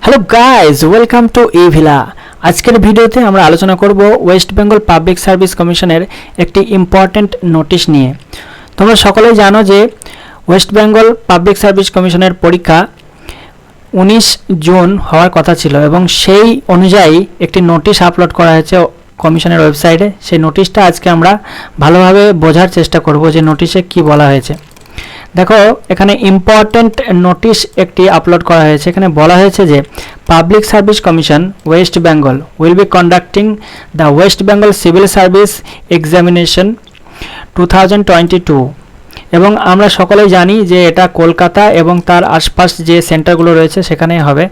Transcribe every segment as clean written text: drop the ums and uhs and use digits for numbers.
Hello guys, welcome to ইভিলা। আজকের ভিডিওতে আমরা আলোচনা করব ওয়েস্ট বেঙ্গল পাবলিক সার্ভিস কমিশনের একটি ইম্পর্ট্যান্ট নোটিশ নিয়ে। তোমরা সকলেই জানো যে ওয়েস্ট বেঙ্গল পাবলিক সার্ভিস কমিশনের পরীক্ষা 19 জুন হওয়ার কথা ছিল এবং সেই অনুযায়ী একটি নোটিশ আপলোড করা হয়েছে কমিশনের ওয়েবসাইটে। সেই নোটিশটা আজকে আমরা ভালোভাবে বোঝার চেষ্টা করব যে নোটিশে কি বলা হয়েছে। দেখো, এখানে ইম্পর্ট্যান্ট নোটিশ একটি আপলোড করা হয়েছে। এখানে বলা হয়েছে যে public service commission West Bengal will be conducting the West Bengal civil service examination 2022 এবং আমরা সকলেই জানি যে এটা কলকাতা এবং তার আশপাশ যে সেন্টারগুলো রয়েছে সেখানে হবে।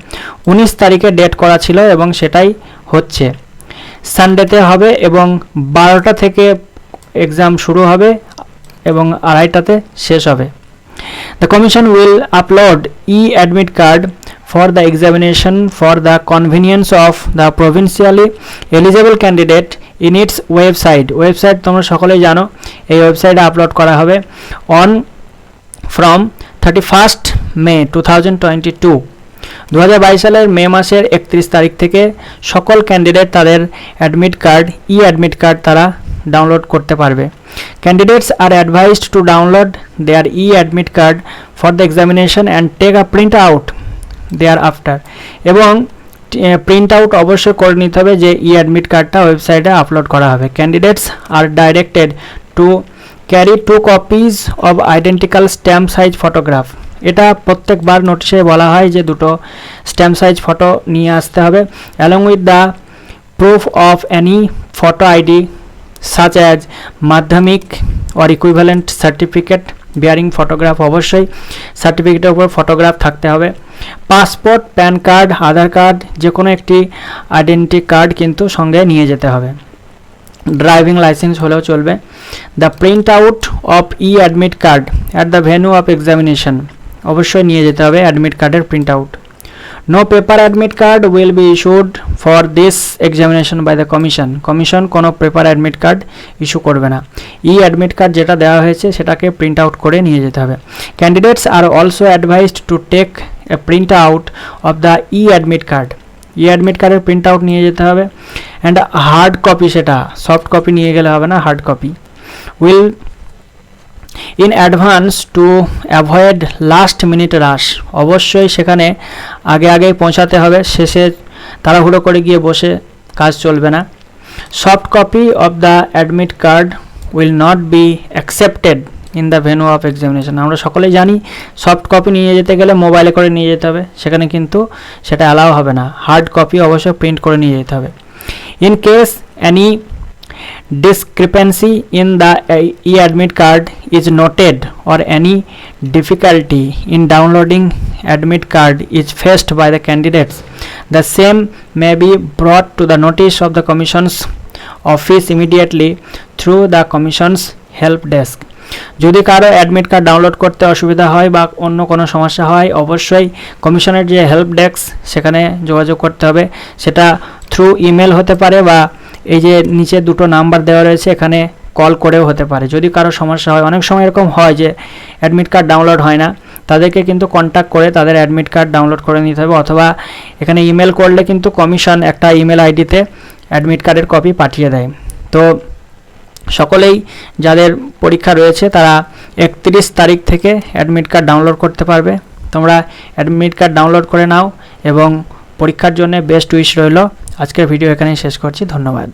19 তারিখে ডেট করা ছিল এবং সেটাই হচ্ছে। সানডেতে হবে এবং 12টা থেকে এক্সাম শুরু হবে এবং 2:30টাতে শেষ হবে। The Commission will upload e-admit card for the examination for the convenience of the provincially eligible candidate in its website. Website তোমরা সকলেই জানো, এই ওয়েবসাইটে আপলোড করা হবে from 31st May 2022। 2022 সালের মে মাসের 31 তারিখ থেকে সকল ক্যান্ডিডেট তাদের অ্যাডমিট কার্ড অ্যাডমিট কার্ড তারা ডাউনলোড করতে পারবে। Candidates are advised to download their e-admit card for the examination and take a print out thereafter এবং প্রিন্ট আউট অবশ্যই করে নিতে হবে যে e-admit কার্ডটা ওয়েবসাইটে আপলোড করা হবে। Candidates are directed to carry 2 copies of identical stamp size photograph। এটা প্রত্যেকবার নোটিশে বলা হয় যে দুটো স্ট্যাম্প সাইজ ফটো নিয়ে আসতে হবে along with the proof of any photo ID such as মাধ্যমিক or equivalent certificate bearing photograph। অবশ্যই সার্টিফিকেটের উপর ফটোগ্রাফ থাকতে হবে। পাসপোর্ট, প্যান কার্ড, আধার কার্ড, যে কোনো একটি আইডেন্টি কার্ড কিন্তু সঙ্গে নিয়ে যেতে হবে। ড্রাইভিং লাইসেন্স হলেও চলবে। The print out of admit card at the venue of examination, অবশ্যই নিয়ে যেতে হবে অ্যাডমিট কার্ডের print out. No paper admit card will be issued for this examination by the commission. Commission কোনো পেপার অ্যাডমিট কার্ড ইস্যু করবে না। Admit card যেটা দেওয়া হয়েছে সেটাকে প্রিন্ট আউট করে নিয়ে যেতে হবে। Candidates are also advised to take a print out of the admit card. Admit কার্ডের প্রিন্ট আউট নিয়ে যেতে হবে অ্যান্ড হার্ড কপি, সেটা সফট কপি নিয়ে গেলে হবে না, hard copy will in advance to avoid last minute rush। অবশ্যই সেখানে আগেই পৌঁছাতে হবে, শেষে তাড়াহুড়ো করে গিয়ে বসে কাজ চলবে না। Soft copy of the admit card will not be accepted in the venue of examination. আমরা সকলেই জানি সফট কপি নিয়ে যেতে গেলে মোবাইলে করে নিয়ে যেতে হবে, সেখানে কিন্তু সেটা অ্যালাউ হবে না। হার্ড কপি অবশ্যই প্রিন্ট করে নিয়ে যেতে হবে। In case any discrepancy in the e-admit card is noted or any difficulty in downloading admit card is faced by the candidates, the same may be brought to the notice of the commission's office immediately through the commission's help desk। যদি কারো admit card download করতে অসুবিধা হয় বা অন্য কোনো সমস্যা হয়, অবশ্যই কমিশনের যে হেল্প ডেস্ক সেখানে যোগাযোগ করতে হবে। সেটা থ্রু ইমেল হতে পারে বা এই যে নিচে দুটো নাম্বার দেওয়া রয়েছে এখানে কল করেও হতে পারে। যদি কারো সমস্যা হয়, অনেক সময় এরকম হয় যে অ্যাডমিট কার্ড ডাউনলোড হয় না, তাদেরকে কিন্তু কন্ট্যাক্ট করে তাদের অ্যাডমিট কার্ড ডাউনলোড করে নিতে হবে, অথবা এখানে ইমেল করলে কিন্তু কমিশন একটা ইমেল আইডিতে অ্যাডমিট কার্ডের কপি পাঠিয়ে দেয়। তো সকলেই যাদের পরীক্ষা রয়েছে তারা 31 তারিখ থেকে অ্যাডমিট কার্ড ডাউনলোড করতে পারবে। তোমরা অ্যাডমিট কার্ড ডাউনলোড করে নাও এবং পরীক্ষার জন্য বেস্ট উইশ রইল। আজকের ভিডিও এখানেই শেষ করছি, ধন্যবাদ।